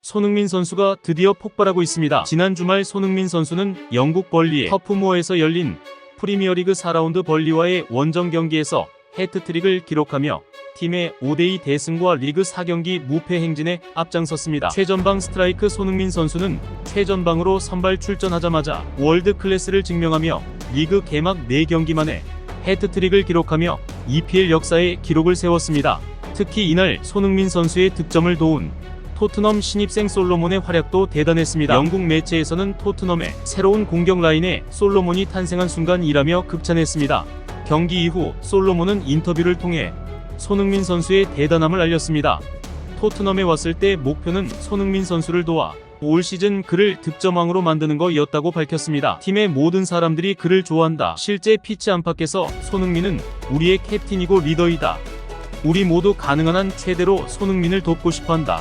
손흥민 선수가 드디어 폭발하고 있습니다. 지난 주말 손흥민 선수는 영국 벌리의 터프모어에서 열린 프리미어리그 4라운드 벌리와의 원정 경기에서 해트트릭을 기록하며 팀의 5대2 대승과 리그 4경기 무패 행진에 앞장섰습니다. 최전방 스트라이크 손흥민 선수는 최전방으로 선발 출전하자마자 월드 클래스를 증명하며 리그 개막 4경기 만에 해트트릭을 기록하며 EPL 역사에 기록을 세웠습니다. 특히 이날 손흥민 선수의 득점을 도운 토트넘 신입생 솔로몬의 활약도 대단했습니다. 영국 매체에서는 토트넘의 새로운 공격 라인에 솔로몬이 탄생한 순간이라며 극찬했습니다. 경기 이후 솔로몬은 인터뷰를 통해 손흥민 선수의 대단함을 알렸습니다. 토트넘에 왔을 때 목표는 손흥민 선수를 도와 올 시즌 그를 득점왕으로 만드는 거였다고 밝혔습니다. 팀의 모든 사람들이 그를 좋아한다. 실제 피치 안팎에서 손흥민은 우리의 캡틴이고 리더이다. 우리 모두 가능한 한 최대로 손흥민을 돕고 싶어한다.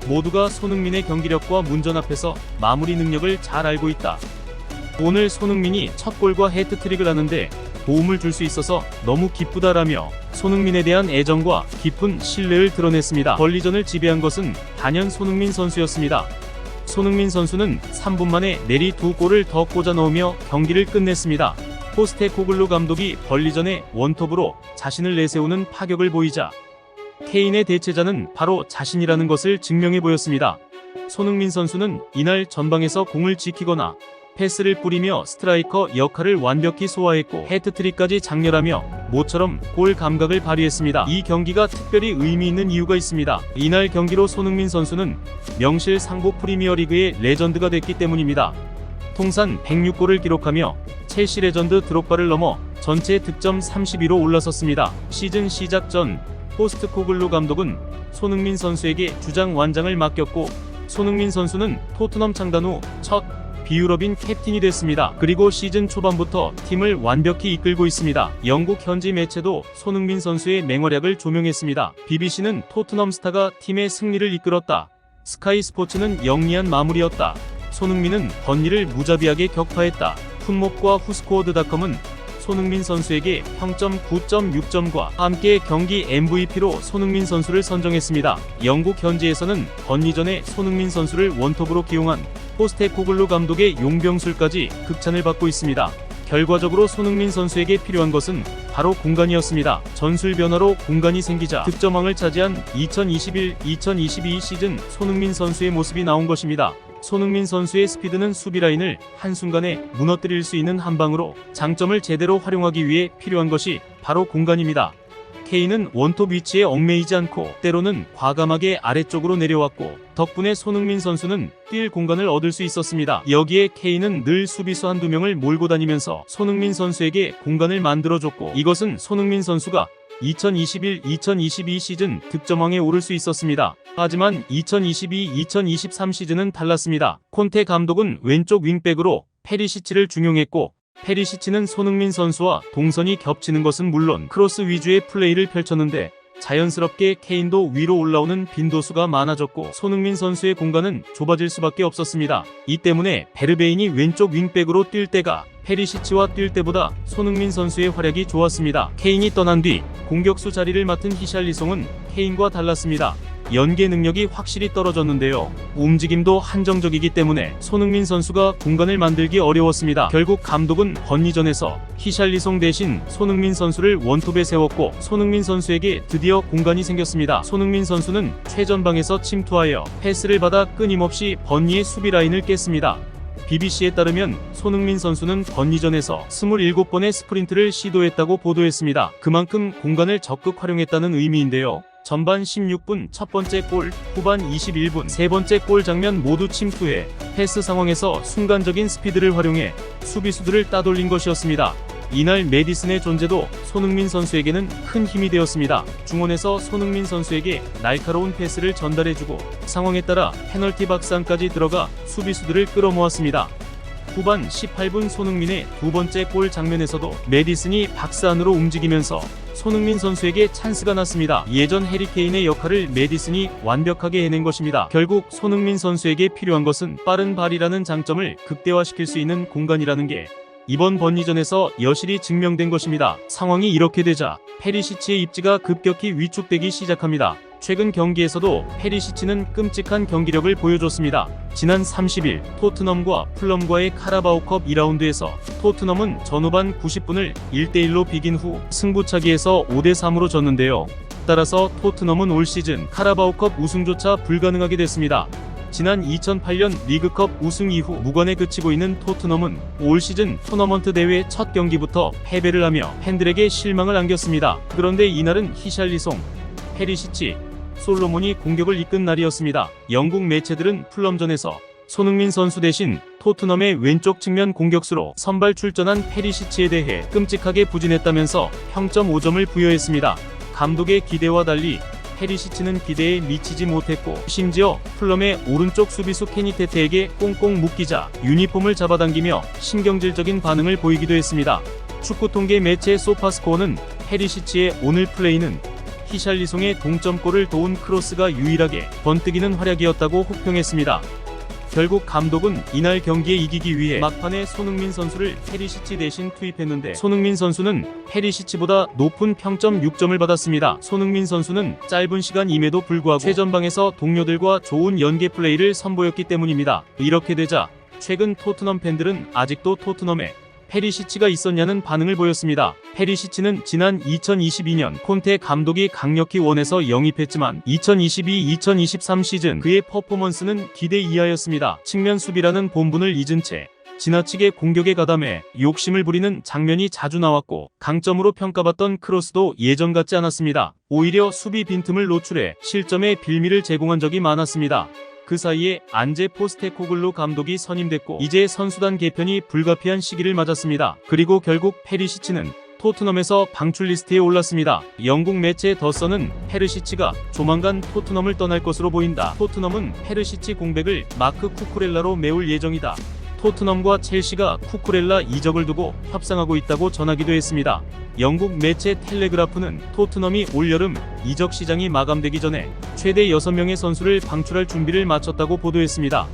모두가 손흥민의 경기력과 문전 앞에서 마무리 능력을 잘 알고 있다. 오늘 손흥민이 첫 골과 해트트릭을 하는데 도움을 줄 수 있어서 너무 기쁘다라며 손흥민에 대한 애정과 깊은 신뢰를 드러냈습니다. 벌리전을 지배한 것은 단연 손흥민 선수였습니다. 손흥민 선수는 3분 만에 내리 2골을 더 꽂아 넣으며 경기를 끝냈습니다. 포스테코글루 감독이 벌리전에 원톱으로 자신을 내세우는 파격을 보이자 케인의 대체자는 바로 자신이라는 것을 증명해 보였습니다. 손흥민 선수는 이날 전방에서 공을 지키거나 패스를 뿌리며 스트라이커 역할을 완벽히 소화했고 해트트릭까지 장렬하며 모처럼 골 감각을 발휘했습니다. 이 경기가 특별히 의미 있는 이유가 있습니다. 이날 경기로 손흥민 선수는 명실상부 프리미어리그의 레전드가 됐기 때문입니다. 통산 106골을 기록하며 첼시 레전드 드록바를 넘어 전체 득점 30위로 올라섰습니다. 시즌 시작 전 포스트코글루 감독은 손흥민 선수에게 주장 완장을 맡겼고 손흥민 선수는 토트넘 창단 후 첫 비유럽인 캡틴이 됐습니다. 그리고 시즌 초반부터 팀을 완벽히 이끌고 있습니다. 영국 현지 매체도 손흥민 선수의 맹활약을 조명했습니다. BBC는 토트넘 스타가 팀의 승리를 이끌었다. 스카이 스포츠는 영리한 마무리였다. 손흥민은 번니를 무자비하게 격파했다. 풋몹과 후스코어드닷컴은 손흥민 선수에게 평점 9.6점과 함께 경기 MVP로 손흥민 선수를 선정했습니다. 영국 현지에서는 번니전에 손흥민 선수를 원톱으로 기용한 포스테코글루 감독의 용병술까지 극찬을 받고 있습니다. 결과적으로 손흥민 선수에게 필요한 것은 바로 공간이었습니다. 전술 변화로 공간이 생기자 득점왕을 차지한 2021-2022 시즌 손흥민 선수의 모습이 나온 것입니다. 손흥민 선수의 스피드는 수비 라인을 한순간에 무너뜨릴 수 있는 한 방으로 장점을 제대로 활용하기 위해 필요한 것이 바로 공간입니다. 케인은 원톱 위치에 얽매이지 않고 때로는 과감하게 아래쪽으로 내려왔고 덕분에 손흥민 선수는 뛸 공간을 얻을 수 있었습니다. 여기에 케인은 늘 수비수 한두 명을 몰고 다니면서 손흥민 선수에게 공간을 만들어줬고 이것은 손흥민 선수가 2021-2022 시즌 득점왕에 오를 수 있었습니다. 하지만 2022-2023 시즌은 달랐습니다. 콘테 감독은 왼쪽 윙백으로 페리시치를 중용했고 페리시치는 손흥민 선수와 동선이 겹치는 것은 물론 크로스 위주의 플레이를 펼쳤는데 자연스럽게 케인도 위로 올라오는 빈도수가 많아졌고 손흥민 선수의 공간은 좁아질 수밖에 없었습니다. 이 때문에 베르베인이 왼쪽 윙백으로 뛸 때가 페리시치와 뛸 때보다 손흥민 선수의 활약이 좋았습니다. 케인이 떠난 뒤 공격수 자리를 맡은 히샬리송은 케인과 달랐습니다. 연계 능력이 확실히 떨어졌는데요. 움직임도 한정적이기 때문에 손흥민 선수가 공간을 만들기 어려웠습니다. 결국 감독은 번니전에서 히샬리송 대신 손흥민 선수를 원톱에 세웠고 손흥민 선수에게 드디어 공간이 생겼습니다. 손흥민 선수는 최전방에서 침투하여 패스를 받아 끊임없이 번니의 수비 라인을 깼습니다. BBC에 따르면 손흥민 선수는 번니전에서 27번의 스프린트를 시도했다고 보도했습니다. 그만큼 공간을 적극 활용했다는 의미인데요. 전반 16분 첫 번째 골, 후반 21분 세 번째 골 장면 모두 침투해 패스 상황에서 순간적인 스피드를 활용해 수비수들을 따돌린 것이었습니다. 이날 메디슨의 존재도 손흥민 선수에게는 큰 힘이 되었습니다. 중원에서 손흥민 선수에게 날카로운 패스를 전달해주고 상황에 따라 페널티 박스 안까지 들어가 수비수들을 끌어모았습니다. 후반 18분 손흥민의 두 번째 골 장면에서도 메디슨이 박스 안으로 움직이면서 손흥민 선수에게 찬스가 났습니다. 예전 해리케인의 역할을 메디슨이 완벽하게 해낸 것입니다. 결국 손흥민 선수에게 필요한 것은 빠른 발이라는 장점을 극대화시킬 수 있는 공간이라는 게 이번 번리전에서 여실히 증명된 것입니다. 상황이 이렇게 되자 페리시치의 입지가 급격히 위축되기 시작합니다. 최근 경기에서도 페리시치는 끔찍한 경기력을 보여줬습니다. 지난 30일 토트넘과 풀럼과의 카라바오컵 2라운드에서 토트넘은 전후반 90분을 1대1로 비긴 후 승부차기에서 5대3으로 졌는데요. 따라서 토트넘은 올 시즌 카라바오컵 우승조차 불가능하게 됐습니다. 지난 2008년 리그컵 우승 이후 무관에 그치고 있는 토트넘은 올 시즌 토너먼트 대회 첫 경기부터 패배를 하며 팬들에게 실망을 안겼습니다. 그런데 이날은 히샬리송, 페리시치, 솔로몬이 공격을 이끈 날이었습니다. 영국 매체들은 풀럼전에서 손흥민 선수 대신 토트넘의 왼쪽 측면 공격수로 선발 출전한 페리시치에 대해 끔찍하게 부진했다면서 평점 5점을 부여했습니다. 감독의 기대와 달리 페리시치는 기대에 미치지 못했고 심지어 풀럼의 오른쪽 수비수 케니테테에게 꽁꽁 묶이자 유니폼을 잡아당기며 신경질적인 반응을 보이기도 했습니다. 축구 통계 매체 소파스코어는 페리시치의 오늘 플레이는 히샬리송의 동점골을 도운 크로스가 유일하게 번뜩이는 활약이었다고 혹평했습니다. 결국 감독은 이날 경기에 이기기 위해 막판에 손흥민 선수를 페리시치 대신 투입했는데 손흥민 선수는 페리시치보다 높은 평점 6점을 받았습니다. 손흥민 선수는 짧은 시간임에도 불구하고 최전방에서 동료들과 좋은 연계 플레이를 선보였기 때문입니다. 이렇게 되자 최근 토트넘 팬들은 아직도 토트넘에 페리시치가 있었냐는 반응을 보였습니다. 페리시치는 지난 2022년 콘테 감독이 강력히 원해서 영입했지만 2022-2023 시즌 그의 퍼포먼스는 기대 이하였습니다. 측면 수비라는 본분을 잊은 채 지나치게 공격에 가담해 욕심을 부리는 장면이 자주 나왔고 강점으로 평가받던 크로스도 예전 같지 않았습니다. 오히려 수비 빈틈을 노출해 실점의 빌미를 제공한 적이 많았습니다. 그 사이에 안제 포스테코글루 감독이 선임됐고 이제 선수단 개편이 불가피한 시기를 맞았습니다. 그리고 결국 페리시치는 토트넘에서 방출 리스트에 올랐습니다. 영국 매체 더 선은 페르시치가 조만간 토트넘을 떠날 것으로 보인다. 토트넘은 페르시치 공백을 마크 쿠쿠렐라로 메울 예정이다. 토트넘과 첼시가 쿠쿠렐라 이적을 두고 협상하고 있다고 전하기도 했습니다. 영국 매체 텔레그라프는 토트넘이 올여름 이적 시장이 마감되기 전에 최대 6명의 선수를 방출할 준비를 마쳤다고 보도했습니다.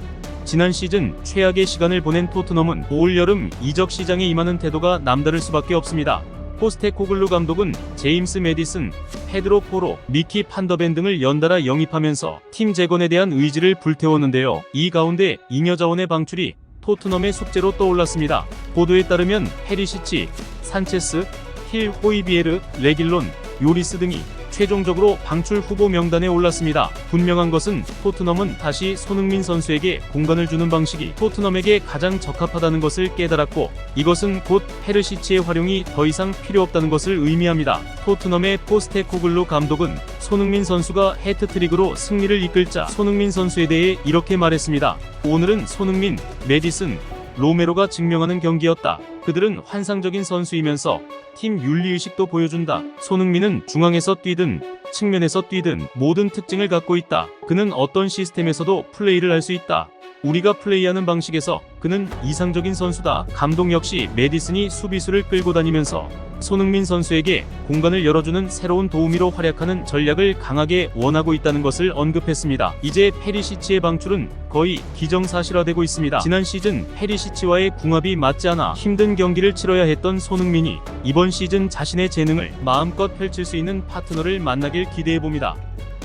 지난 시즌 최악의 시간을 보낸 토트넘은 올여름 이적 시장에 임하는 태도가 남다를 수밖에 없습니다. 포스테코글루 감독은 제임스 메디슨, 페드로 포로, 미키 판더벤 등을 연달아 영입하면서 팀 재건에 대한 의지를 불태웠는데요. 이 가운데 잉여 자원의 방출이 토트넘의 숙제로 떠올랐습니다. 보도에 따르면 페리시치, 산체스, 힐, 호이비에르, 레길론, 요리스 등이 최종적으로 방출 후보 명단에 올랐습니다. 분명한 것은 토트넘은 다시 손흥민 선수에게 공간을 주는 방식이 토트넘에게 가장 적합하다는 것을 깨달았고 이것은 곧 페르시치의 활용이 더 이상 필요 없다는 것을 의미합니다. 토트넘의 포스테코글루 감독은 손흥민 선수가 해트트릭으로 승리를 이끌자 손흥민 선수에 대해 이렇게 말했습니다. 오늘은 손흥민, 메디슨, 로메로가 증명하는 경기였다. 그들은 환상적인 선수이면서 팀 윤리의식도 보여준다. 손흥민은 중앙에서 뛰든 측면에서 뛰든 모든 특징을 갖고 있다. 그는 어떤 시스템에서도 플레이를 할 수 있다. 우리가 플레이하는 방식에서 그는 이상적인 선수다. 감독 역시 메디슨이 수비수를 끌고 다니면서 손흥민 선수에게 공간을 열어주는 새로운 도우미로 활약하는 전략을 강하게 원하고 있다는 것을 언급했습니다. 이제 페리시치의 방출은 거의 기정사실화되고 있습니다. 지난 시즌 페리시치와의 궁합이 맞지 않아 힘든 경기를 치러야 했던 손흥민이 이번 시즌 자신의 재능을 마음껏 펼칠 수 있는 파트너를 만나길 기대해봅니다.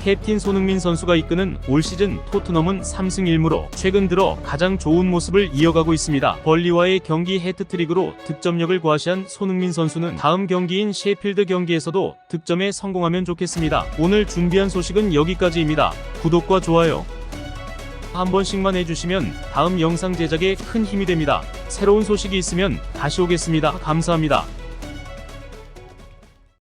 캡틴 손흥민 선수가 이끄는 올 시즌 토트넘은 3승 1무로 최근 들어 가장 좋은 모습을 이어가고 있습니다. 벌리와의 경기 해트트릭으로 득점력을 과시한 손흥민 선수는 다음 경기인 셰필드 경기에서도 득점에 성공하면 좋겠습니다. 오늘 준비한 소식은 여기까지입니다. 구독과 좋아요 한 번씩만 해주시면 다음 영상 제작에 큰 힘이 됩니다. 새로운 소식이 있으면 다시 오겠습니다. 감사합니다.